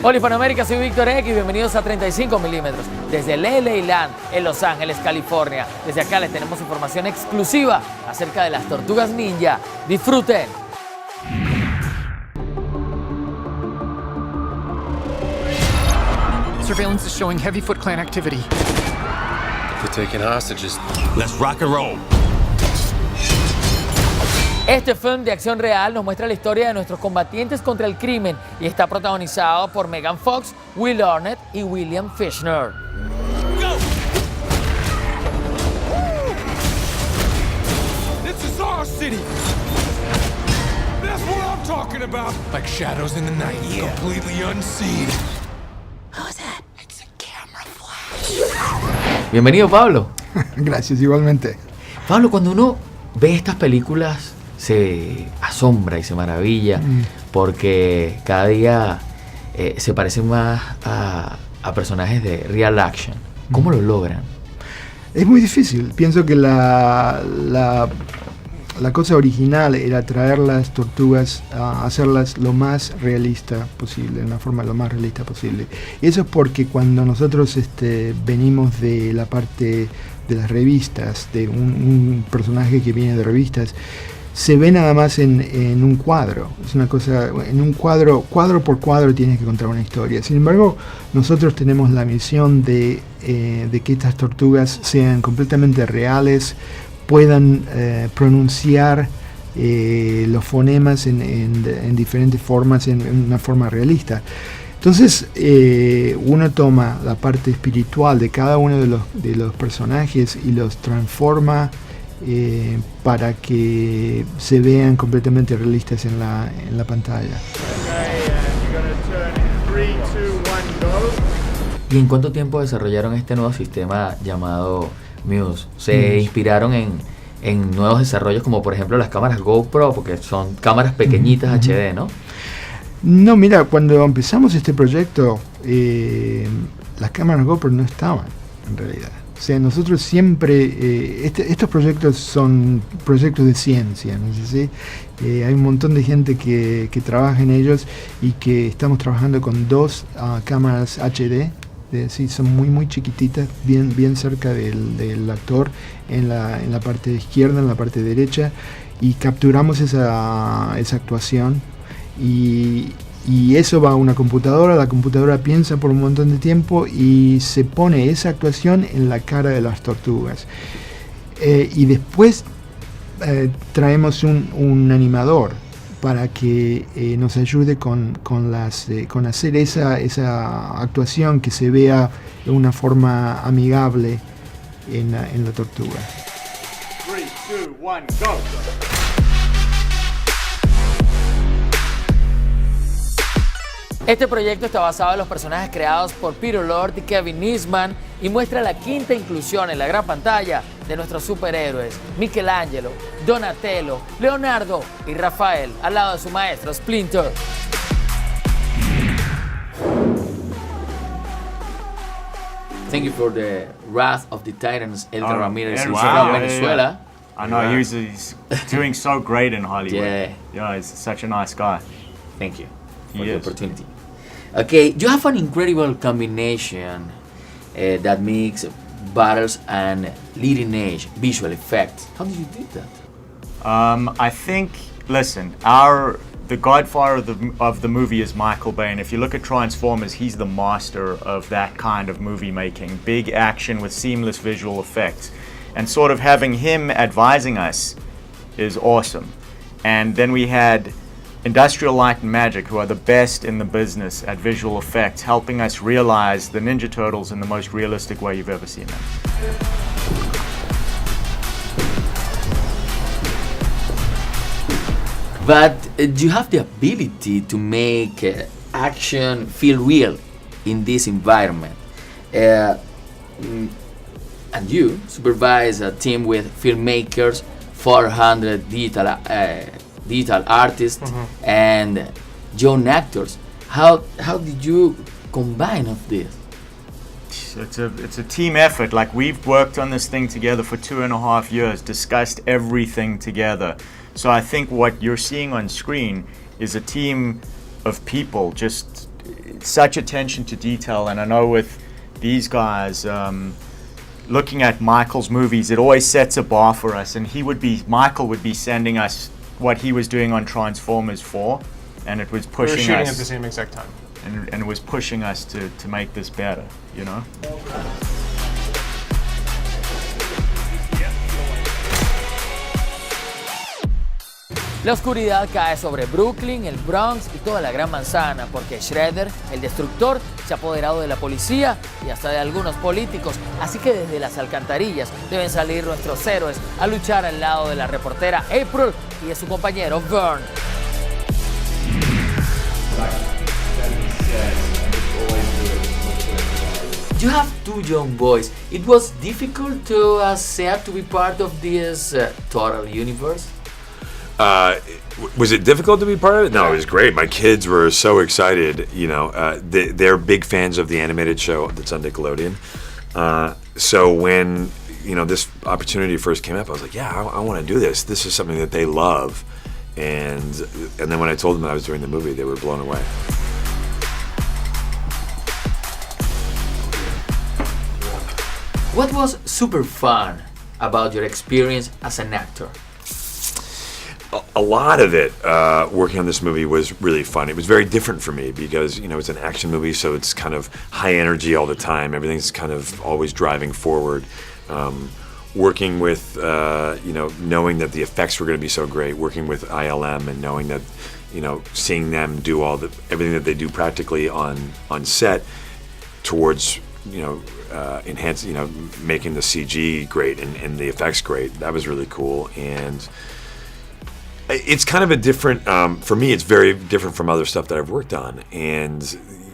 Hola Hispanoamérica, soy Víctor X y bienvenidos a 35 milímetros desde el LA Land en Los Ángeles, California. Desde acá les tenemos información exclusiva acerca de las tortugas ninja. ¡Disfruten! Surveillance is showing heavy Foot Clan activity. They're taking hostages. Let's rock and roll. Este film de acción real nos muestra la historia de nuestros combatientes contra el crimen y está protagonizado por Megan Fox, Will Arnett y William Fichtner. Go! This is our city. That's what I'm talking about. Like shadows in the night, completely unseen. Who's that? It's a camera flash. Bienvenido, Pablo. Gracias, igualmente. Pablo, cuando uno ve estas películas se asombra y se maravilla porque cada día se parecen más a personajes de real action. ¿Cómo lo logran? Es muy difícil. Pienso que la cosa original era traer las tortugas a hacerlas lo más realista posible, de una forma lo más realista posible. Y eso es porque cuando nosotros venimos de la parte de las revistas, de un personaje que viene de revistas, se ve nada más en un cuadro. Es una cosa, en un cuadro por cuadro tienes que contar una historia. Sin embargo, nosotros tenemos la misión de que estas tortugas sean completamente reales, puedan pronunciar los fonemas en diferentes formas, en una forma realista. Entonces uno toma la parte espiritual de cada uno de los personajes y los transforma para que se vean completamente realistas en la pantalla. ¿Y en cuánto tiempo desarrollaron este nuevo sistema llamado Muse? ¿Se inspiraron en nuevos desarrollos como por ejemplo las cámaras GoPro, porque son cámaras pequeñitas HD, ¿no? No, mira, cuando empezamos este proyecto, las cámaras GoPro no estaban en realidad. O sea, nosotros siempre, estos proyectos son proyectos de ciencia, ¿no? ¿Sí? Hay un montón de gente que trabaja en ellos y que estamos trabajando con dos cámaras HD. Sí, son muy chiquititas, bien cerca del actor, en la parte izquierda, en la parte derecha, y capturamos esa actuación y eso va a una computadora. La computadora piensa por un montón de tiempo y se pone esa actuación en la cara de las tortugas, y después traemos un animador para que nos ayude con hacer esa actuación, que se vea de una forma amigable en la tortuga. 3, 2, 1, go! Este proyecto está basado en los personajes creados por Peter Lord y Kevin Eastman y muestra la quinta inclusión en la gran pantalla de nuestros superhéroes Michelangelo, Donatello, Leonardo y Rafael al lado de su maestro Splinter. Thank you for the Wrath of the Titans, Edgar Ramirez. He's from Venezuela. I know, he's doing so great in Hollywood. Yeah, he's such a nice guy. Thank you for the opportunity. Okay, you have an incredible combination that makes battles and leading edge visual effects. How did you do that? I think, listen, the godfather of the movie is Michael Bay, and if you look at Transformers, he's the master of that kind of movie making. Big action with seamless visual effects. And sort of having him advising us is awesome. And then we had Industrial Light and Magic, who are the best in the business at visual effects, helping us realize the Ninja Turtles in the most realistic way you've ever seen them. But you have the ability to make action feel real in this environment. And you supervise a team with filmmakers, 400 digital artists, and young actors. How did you combine of this? It's a team effort. Like, we've worked on this thing together for 2.5 years, discussed everything together. So I think what you're seeing on screen is a team of people just such attention to detail, and I know with these guys, looking at Michael's movies, it always sets a bar for us, and Michael would be sending us what he was doing on Transformers 4, and it was pushing us. We were shooting at the same exact time. And it was pushing us to make this better, you know? La oscuridad cae sobre Brooklyn, el Bronx y toda la Gran Manzana, porque Shredder, el destructor, se ha apoderado de la policía y hasta de algunos políticos. Así que desde las alcantarillas deben salir nuestros héroes a luchar al lado de la reportera April y de su compañero Vern. You have two young boys. It was difficult to set to be part of this total universe? Was it difficult to be part of it? No, it was great. My kids were so excited. You know, they're big fans of the animated show that's on Nickelodeon. So when this opportunity first came up, I was like, yeah, I want to do this. This is something that they love. And then when I told them that I was doing the movie, they were blown away. What was super fun about your experience as an actor? A lot of it, working on this movie, was really fun. It was very different for me because, it's an action movie, so it's kind of high energy all the time. Everything's kind of always driving forward. Working with, knowing that the effects were going to be so great, working with ILM and knowing that, seeing them do everything that they do practically on set towards, enhancing, making the CG great and the effects great. That was really cool. And it's kind of a different, for me, it's very different from other stuff that I've worked on. And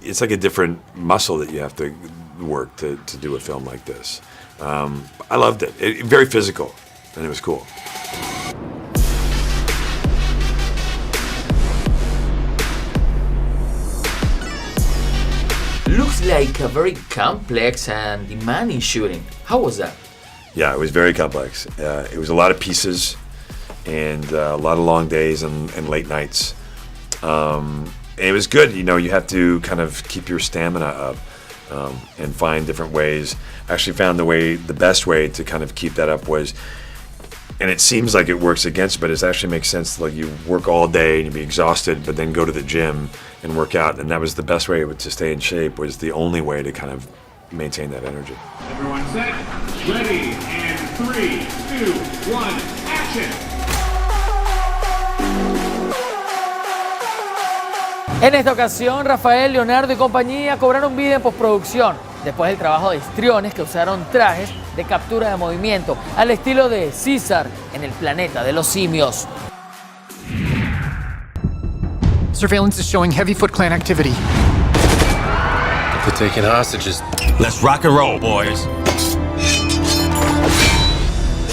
it's like a different muscle that you have to work to do a film like this. I loved it. Very physical, and it was cool. Looks like a very complex and demanding shooting. How was that? Yeah, it was very complex. It was a lot of pieces and a lot of long days and late nights. And it was good. You have to kind of keep your stamina up and find different ways. I actually found the best way to kind of keep that up was, and it seems like it works against, but it actually makes sense. Like you work all day and you be exhausted, but then go to the gym and work out. And that was the best way to stay in shape. Was the only way to kind of maintain that energy. Everyone set, ready, and 3, 2, 1, action! En esta ocasión, Rafael, Leonardo y compañía cobraron vida en postproducción después del trabajo de histriones que usaron trajes de captura de movimiento al estilo de César en el planeta de los simios. Surveillance is showing heavy Foot Clan activity. They're taking hostages. Let's rock and roll, boys.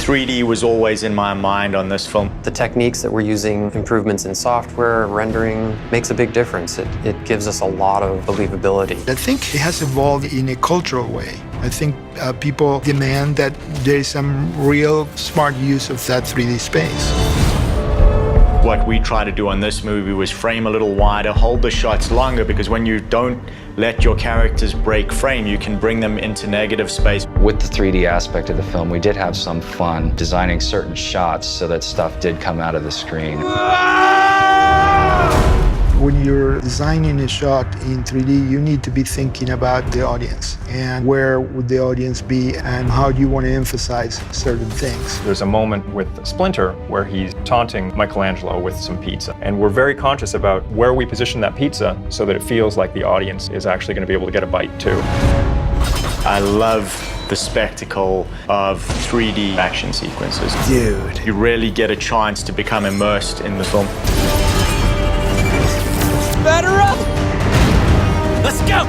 3D was always in my mind on this film. The techniques that we're using, improvements in software, rendering, makes a big difference. It gives us a lot of believability. I think it has evolved in a cultural way. I think people demand that there is some real smart use of that 3D space. What we try to do on this movie was frame a little wider, hold the shots longer, because when you don't let your characters break frame, you can bring them into negative space. With the 3D aspect of the film, we did have some fun designing certain shots so that stuff did come out of the screen. When you're designing a shot in 3D, you need to be thinking about the audience and where would the audience be and how do you want to emphasize certain things. There's a moment with Splinter where he's taunting Michelangelo with some pizza. And we're very conscious about where we position that pizza so that it feels like the audience is actually going to be able to get a bite too. I love the spectacle of 3D action sequences. Dude. You really get a chance to become immersed in the film. Batter up! Let's go!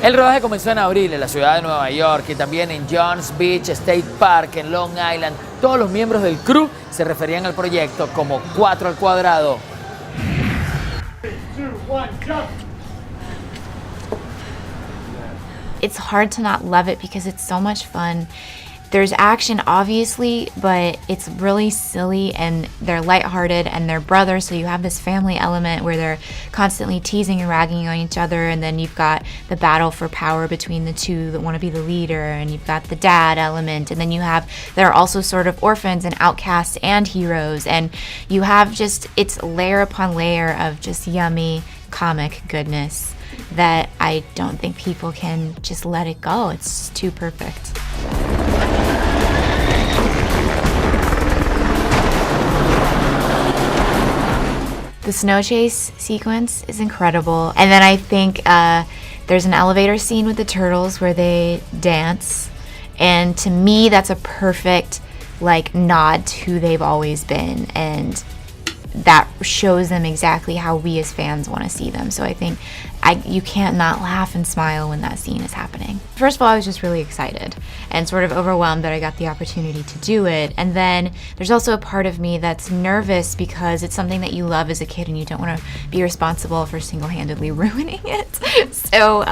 El rodaje comenzó en abril en la ciudad de Nueva York y también en Johns Beach State Park en Long Island. Todos los miembros del crew se referían al proyecto como 4 al cuadrado. 3, 2, 1, jump! It's hard to not love it because it's so much fun. There's action, obviously, but it's really silly and they're lighthearted and they're brothers, so you have this family element where they're constantly teasing and ragging on each other, and then you've got the battle for power between the two that want to be the leader, and you've got the dad element, and then they're also sort of orphans and outcasts and heroes, and you have just, it's layer upon layer of just yummy comic goodness that I don't think people can just let it go. It's too perfect. The snow chase sequence is incredible. And then I think there's an elevator scene with the turtles where they dance. And to me, that's a perfect nod to who they've always been. And that shows them exactly how we as fans want to see them. So I think you can't not laugh and smile when that scene is happening. First of all, I was just really excited and sort of overwhelmed that I got the opportunity to do it. And then there's also a part of me that's nervous because it's something that you love as a kid and you don't want to be responsible for single-handedly ruining it. So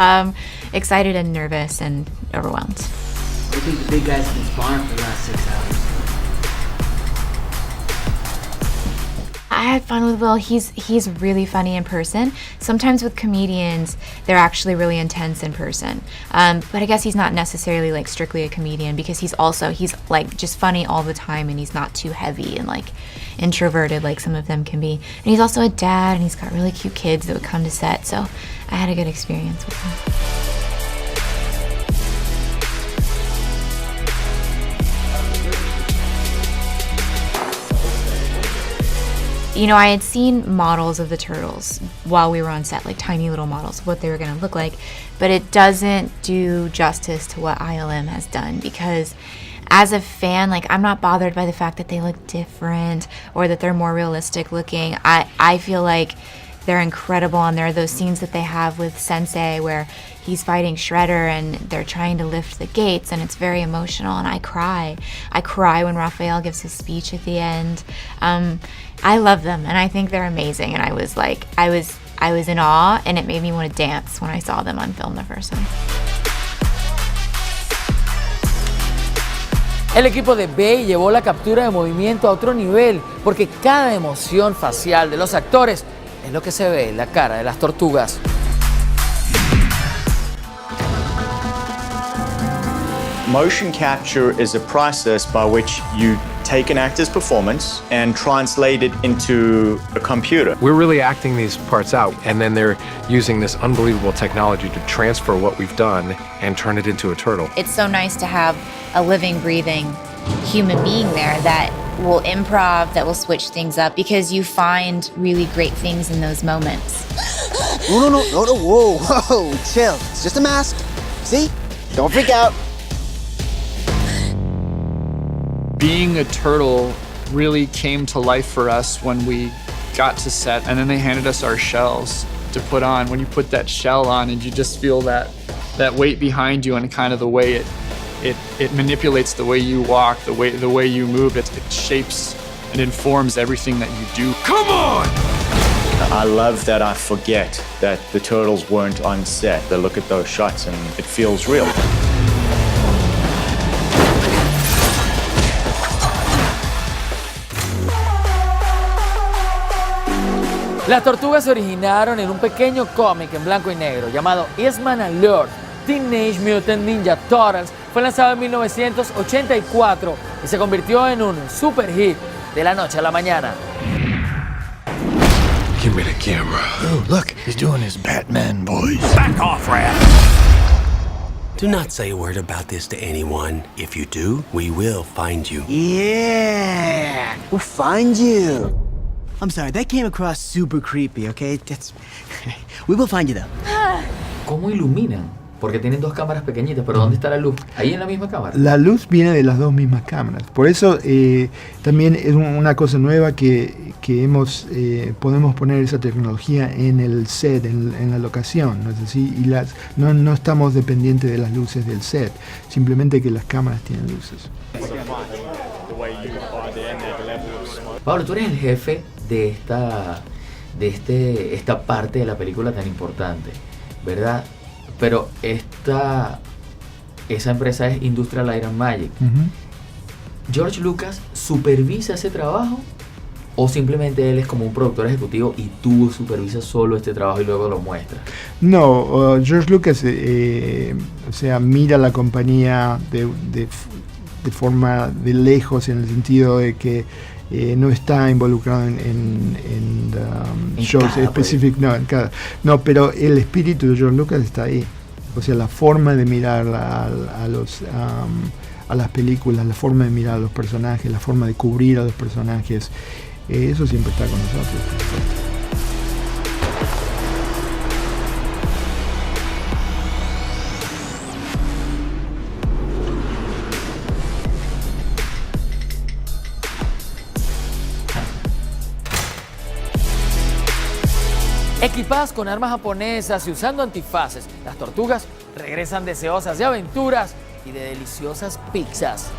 excited and nervous and overwhelmed. I think the big guy's been sparring for the last 6 hours. I had fun with Will. He's really funny in person. Sometimes with comedians, they're actually really intense in person. But I guess he's not necessarily strictly a comedian because he's just funny all the time, and he's not too heavy and introverted like some of them can be. And he's also a dad, and he's got really cute kids that would come to set. So I had a good experience with him. You know, I had seen models of the turtles while we were on set, tiny little models of what they were gonna look like, but it doesn't do justice to what ILM has done because as a fan, I'm not bothered by the fact that they look different or that they're more realistic looking. I feel like they're incredible, and there are those scenes that they have with Sensei where he's fighting Shredder and they're trying to lift the gates, and it's very emotional, and I cry. I cry when Raphael gives his speech at the end. I love them, and I think they're amazing, and I was in awe, and it made me want to dance when I saw them on film the first time. El equipo de Bay llevó la captura de movimiento a otro nivel porque cada emoción facial de los actores es lo que se ve en la cara de las tortugas. Motion capture is a process by which you take an actor's performance and translate it into a computer. We're really acting these parts out, and then they're using this unbelievable technology to transfer what we've done and turn it into a turtle. It's so nice to have a living, breathing human being there that will improv, that will switch things up, because you find really great things in those moments. No, whoa, chill. It's just a mask. See? Don't freak out. Being a turtle really came to life for us when we got to set, and then they handed us our shells to put on. When you put that shell on and you just feel that weight behind you and kind of the way it manipulates the way you walk, the way you move, it shapes and informs everything that you do. Come on! I love that I forget that the turtles weren't on set. I look at those shots and it feels real. Las tortugas se originaron en un pequeño cómic en blanco y negro llamado Eastman Alert. Teenage Mutant Ninja Turtles fue lanzado en 1984 y se convirtió en un super hit de la noche a la mañana. Give me the camera. Oh, look, he's doing his Batman voice. Back off, Raph! Do not say a word about this to anyone. If you do, we will find you. Yeah, we'll find you. I'm sorry, that came across super creepy, okay? We will find you though. ¿Cómo iluminan? Porque tienen dos cámaras pequeñitas, pero ¿dónde está la luz? ¿Ahí en la misma cámara? La luz viene de las dos mismas cámaras. Por eso también es una cosa nueva que podemos poner esa tecnología en el set, en la locación, ¿no es así? Y no estamos dependientes de las luces del set, simplemente que las cámaras tienen luces. Pablo, tú eres el jefe de esta parte de la película tan importante, ¿verdad? Pero esta esa empresa es Industrial Light and Magic. ¿George Lucas supervisa ese trabajo? ¿O simplemente él es como un productor ejecutivo y tú supervisas solo este trabajo y luego lo muestras? No, George Lucas o sea, mira la compañía de forma de lejos, en el sentido de que no está involucrado en shows específicos, no, pero el espíritu de George Lucas está ahí. O sea, la forma de mirar a las películas, la forma de mirar a los personajes, la forma de cubrir a los personajes, eso siempre está con nosotros. Equipadas con armas japonesas y usando antifaces, las tortugas regresan deseosas de aventuras y de deliciosas pizzas.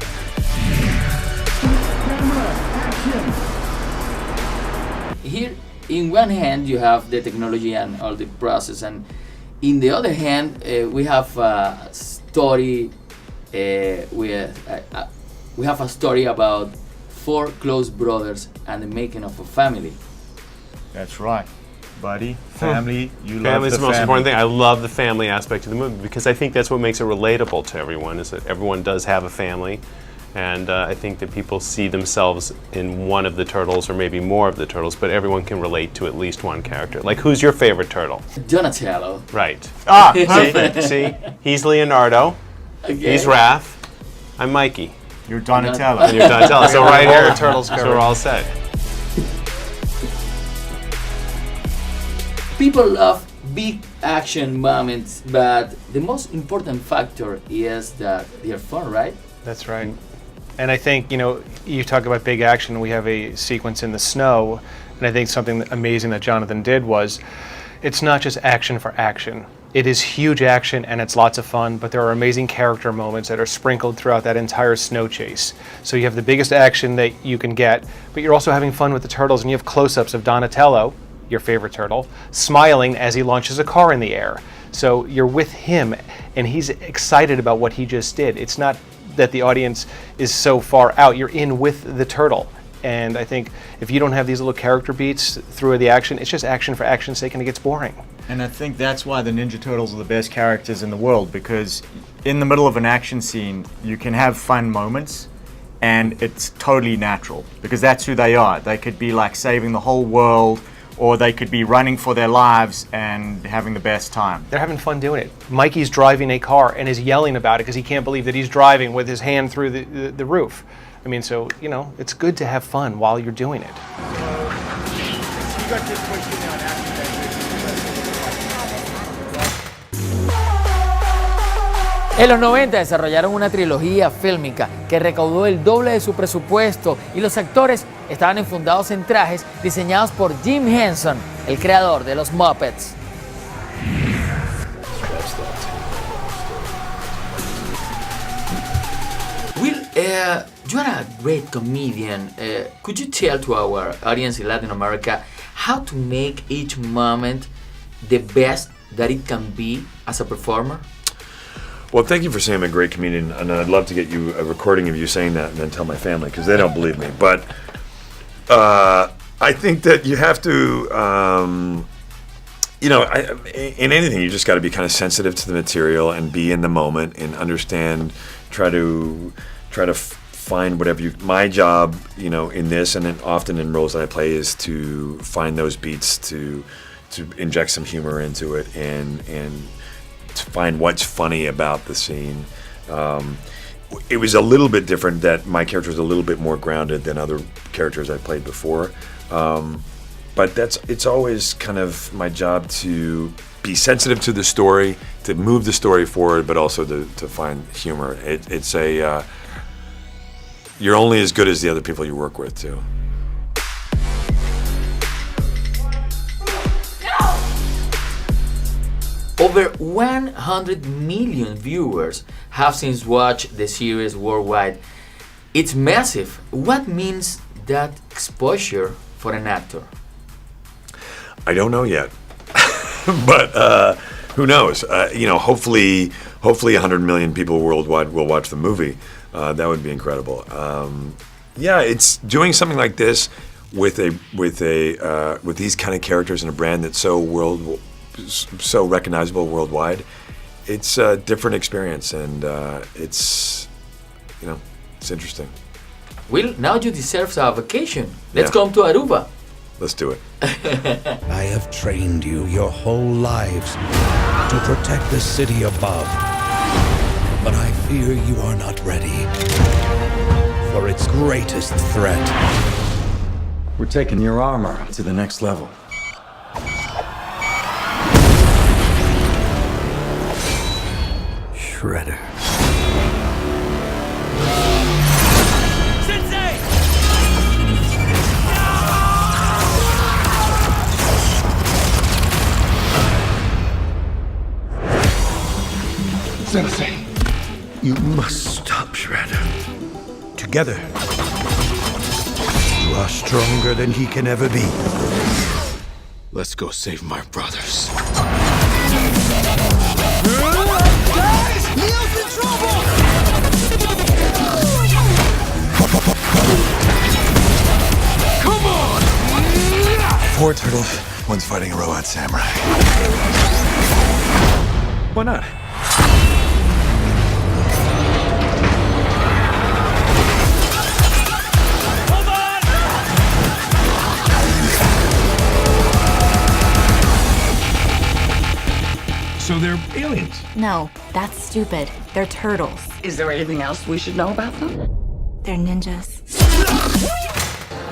Here, in one hand, you have the technology and all the process, and in the other hand, we have a story. We have a story about 4 close brothers and the making of a family. That's right. Buddy, family, you love Family's the the most family. important thing. I love the family aspect of the movie because I think that's what makes it relatable to everyone, is that everyone does have a family. And I think that people see themselves in one of the turtles or maybe more of the turtles, but everyone can relate to at least one character. Like, who's your favorite turtle? Donatello. Right. Ah, perfect. See? He's Leonardo. Okay. He's Raph. I'm Mikey. You're Donatello. And you're Donatello. So right All here, the turtles so covered. we're all set. People love big action moments, but the most important factor is that they're fun, right? That's right. And I think, you talk about big action, we have a sequence in the snow, and I think something amazing that Jonathan did was, it's not just action for action. It is huge action and it's lots of fun, but there are amazing character moments that are sprinkled throughout that entire snow chase. So you have the biggest action that you can get, but you're also having fun with the turtles, and you have close-ups of Donatello, your favorite turtle, smiling as he launches a car in the air. So you're with him, and he's excited about what he just did. It's not that the audience is so far out, you're in with the turtle. And I think if you don't have these little character beats through the action, it's just action for action's sake and it gets boring. And I think that's why the Ninja Turtles are the best characters in the world, because in the middle of an action scene, you can have fun moments, and it's totally natural, because that's who they are. They could be like saving the whole world, or they could be running for their lives and having the best time. They're having fun doing it. Mikey's driving a car and is yelling about it because he can't believe that he's driving with his hand through the roof. I mean, so, it's good to have fun while you're doing it. En los 90 desarrollaron una trilogía fílmica que recaudó el doble de su presupuesto y los actores estaban enfundados en trajes diseñados por Jim Henson, el creador de los Muppets. Will, you are a great comedian. Could you tell to our audience in Latin America how to make each moment the best that it can be as a performer? Well, thank you for saying I'm a great comedian, and I'd love to get you a recording of you saying that and then tell my family, because they don't believe me. But I think that you have to, in anything, you just got to be kind of sensitive to the material and be in the moment and understand, try to find whatever you. My job, in this and then often in roles that I play is to find those beats, to inject some humor into it and to find what's funny about the scene. It was a little bit different that my character was a little bit more grounded than other characters I played before. But it's always kind of my job to be sensitive to the story, to move the story forward, but also to find humor. It's you're only as good as the other people you work with too. Over 100 million viewers have since watched the series worldwide. It's massive. What means that exposure for an actor? I don't know yet, but who knows? Hopefully hopefully 100 million people worldwide will watch the movie. That would be incredible. Yeah, it's doing something like this with these kind of characters in a brand that's so recognizable worldwide. It's a different experience, and it's interesting. Will, now you deserve a vacation. Let's Yeah. come to Aruba. Let's do it. I have trained you your whole lives to protect the city above. But I fear you are not ready for its greatest threat. We're taking your armor to the next level. Shredder. Sensei, you must stop Shredder. Together, you are stronger than he can ever be. Let's go save my brothers. Guys, Neil's in trouble! Come on! Four turtles, one's fighting a robot samurai. Why not? So they're aliens? No, that's stupid. They're turtles. Is there anything else we should know about them? They're ninjas.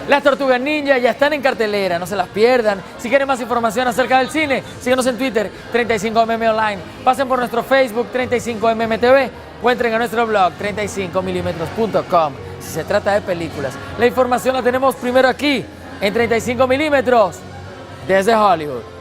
Las Tortugas Ninja ya están en cartelera, no se las pierdan. Si quieren más información acerca del cine, síguenos en Twitter, 35mm Online. Pasen por nuestro Facebook, 35mm TV, o entren a nuestro blog, 35mm.com. Si se trata de películas, la información la tenemos primero aquí, en 35mm, desde Hollywood.